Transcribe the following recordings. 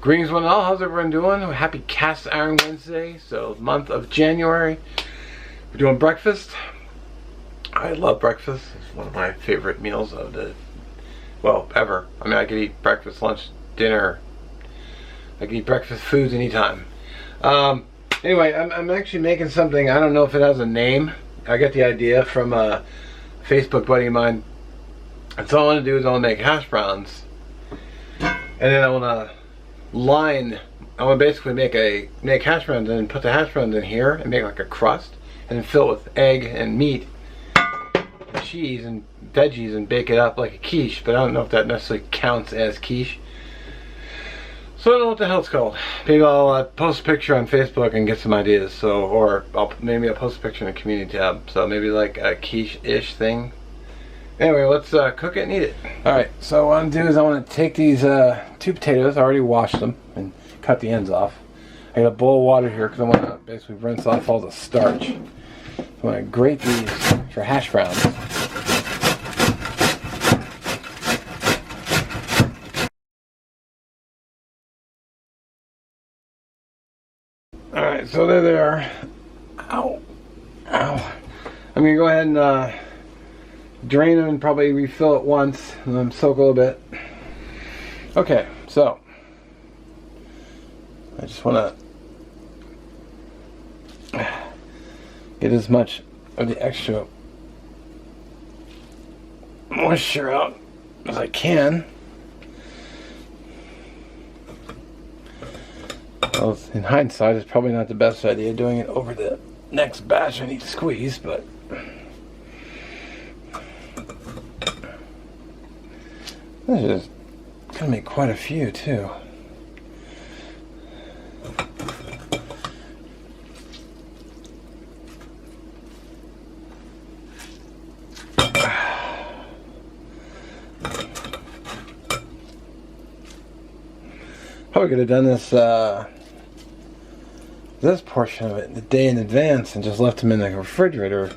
Greetings one and all, how's everyone doing? Happy Cast Iron Wednesday, so month of January. We're doing breakfast. I love breakfast. It's one of my favorite meals of the, well, ever. I mean, I could eat breakfast, lunch, dinner. I can eat breakfast foods anytime. Anyway, I'm actually making something, I don't know if it has a name. I got the idea from a Facebook buddy of mine. And so all I want to do is I want to make hash browns. And then I want to I want to basically make hash browns and then put the hash browns in here and make like a crust and then fill it with egg and meat and cheese and veggies and bake it up like a quiche, but I don't know if that necessarily counts as quiche. So I don't know what the hell it's called. Maybe I'll post a picture on Facebook and get some ideas. So, or maybe I'll post a picture in the community tab. So maybe like a quiche-ish thing. Anyway, let's cook it and eat it. Alright, so what I want to do is I want to take these 2 potatoes. I already washed them and cut the ends off. I got a bowl of water here because I want to basically rinse off all the starch. I want to grate these for hash browns. Alright, so there they are. Ow. Ow. I'm going to go ahead and drain them and probably refill it once and then soak a little bit. Okay, so I just want to get as much of the extra moisture out as I can. Well, in hindsight, it's probably not the best idea doing it over the next batch I need to squeeze, but this is gonna make quite a few too. Probably could have done this portion of it the day in advance and just left them in the refrigerator,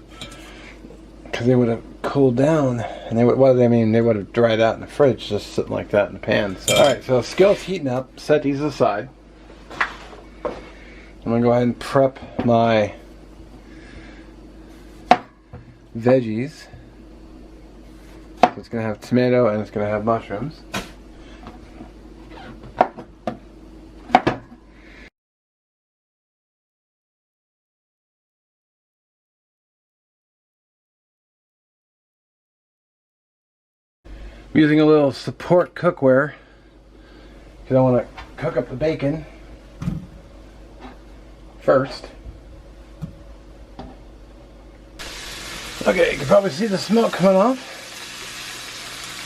because they would have cooled down and they would, well, I mean, they would have dried out in the fridge just sitting like that in the pan. So, alright, so skillet's heating up. Set these aside. I'm gonna go ahead and prep my veggies. So it's gonna have tomato and it's gonna have mushrooms. I'm using a little support cookware because I want to cook up the bacon first. Okay, you can probably see the smoke coming off.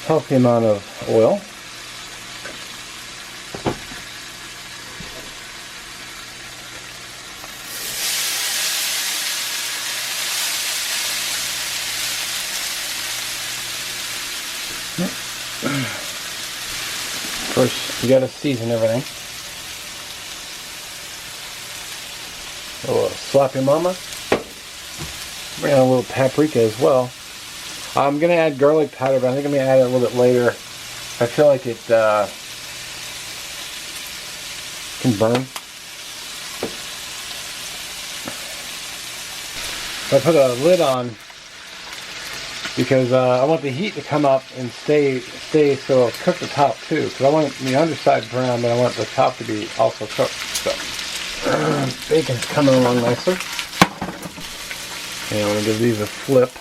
Healthy amount of oil. Of course, you gotta season everything. A little sloppy mama. Bring on a little paprika as well. I'm gonna add garlic powder, but I think I'm gonna add it a little bit later. I feel like it can burn. I put a lid on because I want the heat to come up and stay so I'll cook the top too, because I want the underside brown, but I want the top to be also cooked. So bacon's coming along nicely, and I'm going to give these a flip.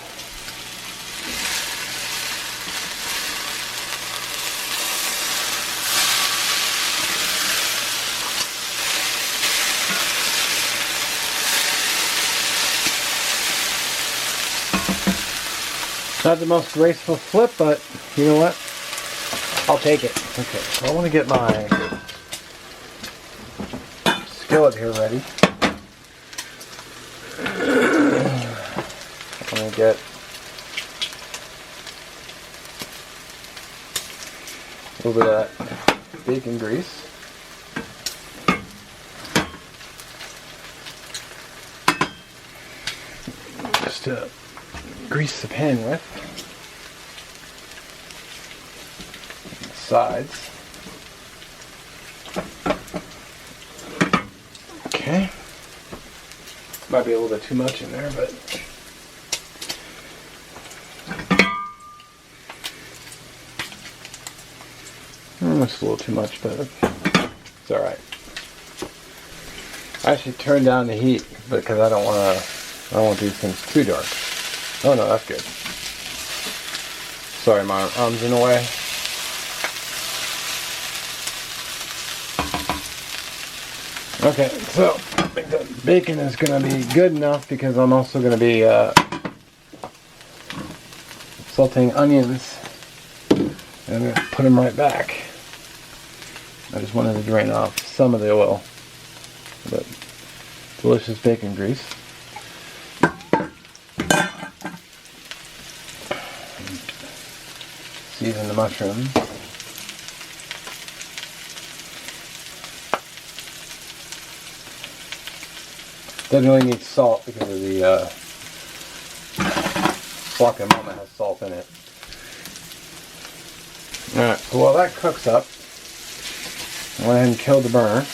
Not the most graceful flip, but you know what? I'll take it. Okay, so I want to get my skillet here ready. I'm going to get a little bit of that bacon grease. Just to grease the pan with. Sides. might be a little bit too much in there, but it's a little too much, but it's all right. I actually turned down the heat because I don't want these things too dark. Oh no, that's good. Sorry, my arm's in the way. Okay, so I think the bacon is going to be good enough because I'm also going to be sauteing onions, and I'm going to put them right back. I just wanted to drain off some of the oil, but delicious bacon grease. Season the mushrooms. Doesn't really need salt because of the guacamole has salt in it. Alright, so while that cooks up, I went ahead and killed the burner.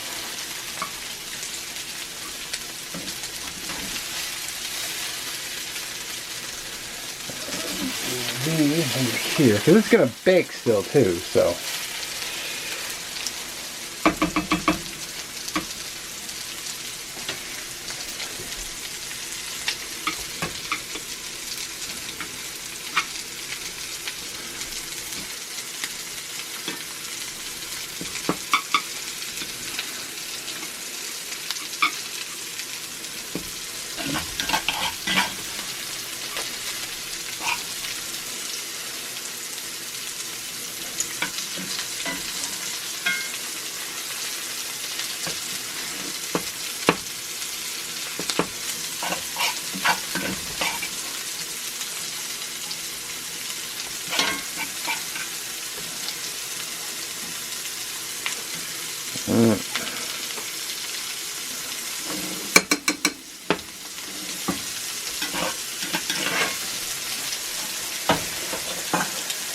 These under here, because it's going to bake still too, so.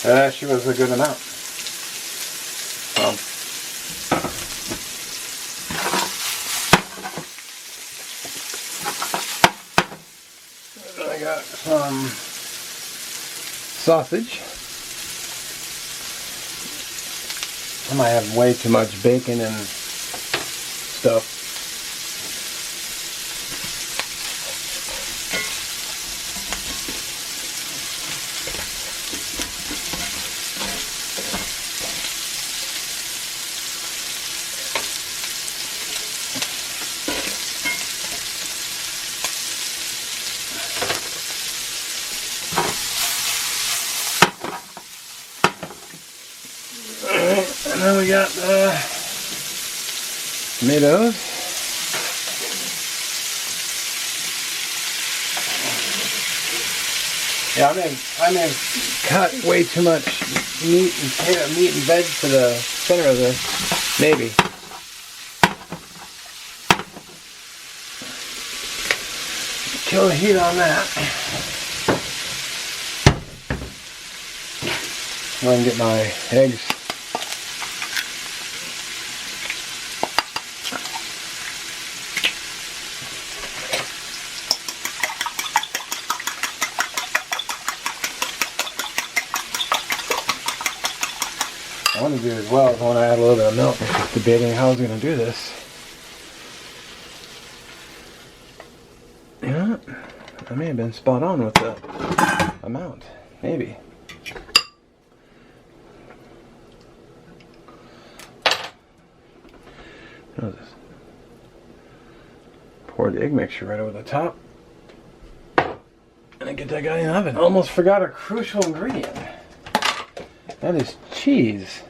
That actually was a good amount. I got some sausage. I might have way too much bacon and stuff. And then we got tomatoes. Yeah, I may have cut way too much meat and veg to the center of this. Maybe. Kill the heat on that. Go ahead and get my eggs. I want to do as well as I want to add a little bit of milk. I'm just debating how I was going to do this. Yeah, I may have been spot on with the amount. Maybe. What is this? Pour the egg mixture right over the top. And I get that guy in the oven. Almost forgot a crucial ingredient. That is cheese.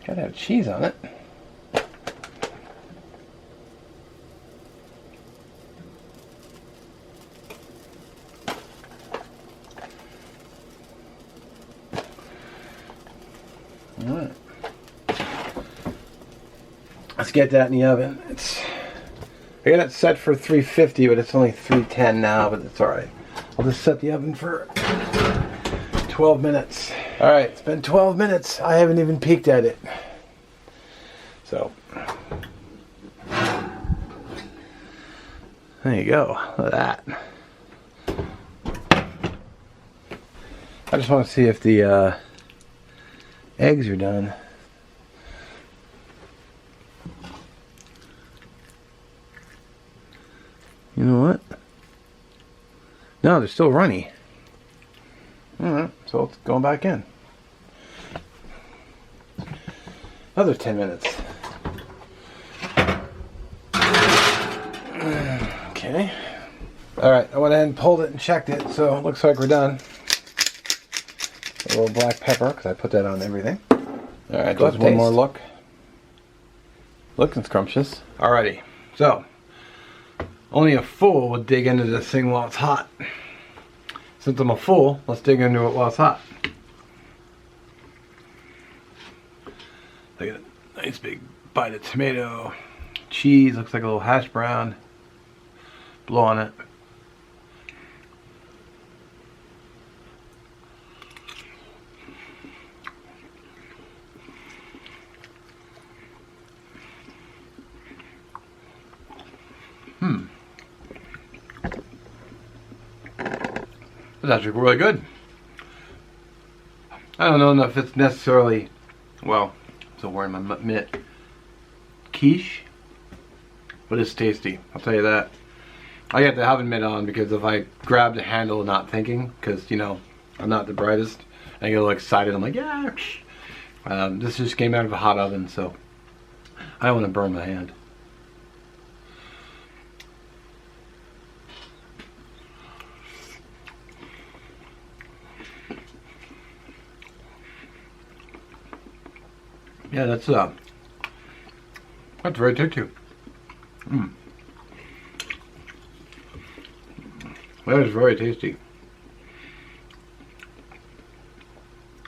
Gotta have cheese on it. Alright. Let's get that in the oven. I got it set for 350, but it's only 310 now, but it's alright. I'll just set the oven for 12 minutes. Alright, it's been 12 minutes. I haven't even peeked at it. So. There you go. Look at that. I just want to see if the eggs are done. You know what? No, they're still runny. Alright, so it's going back in. Another 10 minutes. Okay. Alright, I went ahead and pulled it and checked it, so it looks like we're done. A little black pepper, because I put that on everything. Alright, just one more look. Looking scrumptious. Alrighty, so only a fool would dig into this thing while it's hot. Since I'm a fool, let's dig into it while it's hot. Look at that nice big bite of tomato. Cheese, looks like a little hash brown. Blow on it. It's actually really good. I don't know if it's necessarily, well, so wearing my mitt, quiche, but it's tasty. I'll tell you that. I have to have a mitt on because if I grab the handle not thinking, because you know I'm not the brightest, I get a little excited. I'm like, yeah. This just came out of a hot oven, so I don't want to burn my hand. Yeah, that's very tasty. That is very tasty.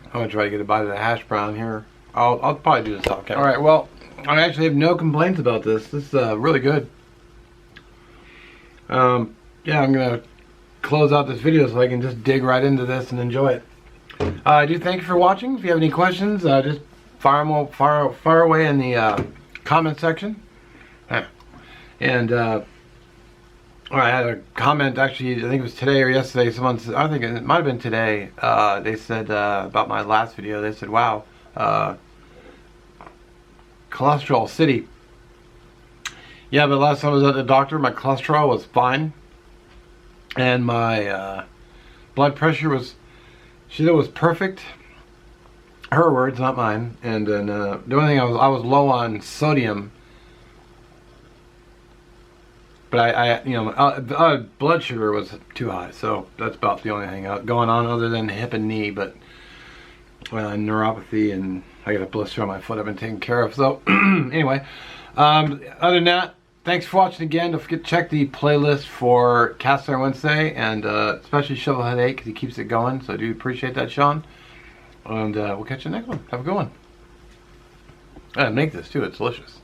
I'm gonna try to get a bite of the hash brown here. I'll probably do this off camera. All right. Well, I actually have no complaints about this. This is really good. Yeah, I'm gonna close out this video so I can just dig right into this and enjoy it. I do thank you for watching. If you have any questions, just fire away in the comment section. And I had a comment, actually, I think it was today or yesterday. Someone said, I think it might have been today. They said about my last video. They said, "Wow, cholesterol city." Yeah, but last time I was at the doctor, my cholesterol was fine, and my blood pressure was, she said it was perfect. Her words, not mine. And then the only thing I was low on sodium, but I you know, blood sugar was too high, so that's about the only thing going on other than hip and knee. But neuropathy, and I got a blister on my foot I've been taking care of. So anyway, other than that, thanks for watching again. Don't forget to check the playlist for Cast Iron Wednesday, and especially Shovelhead 8 because he keeps it going. So I do appreciate that, Sean. And we'll catch you next one. Have a good one. I make this too. It's delicious.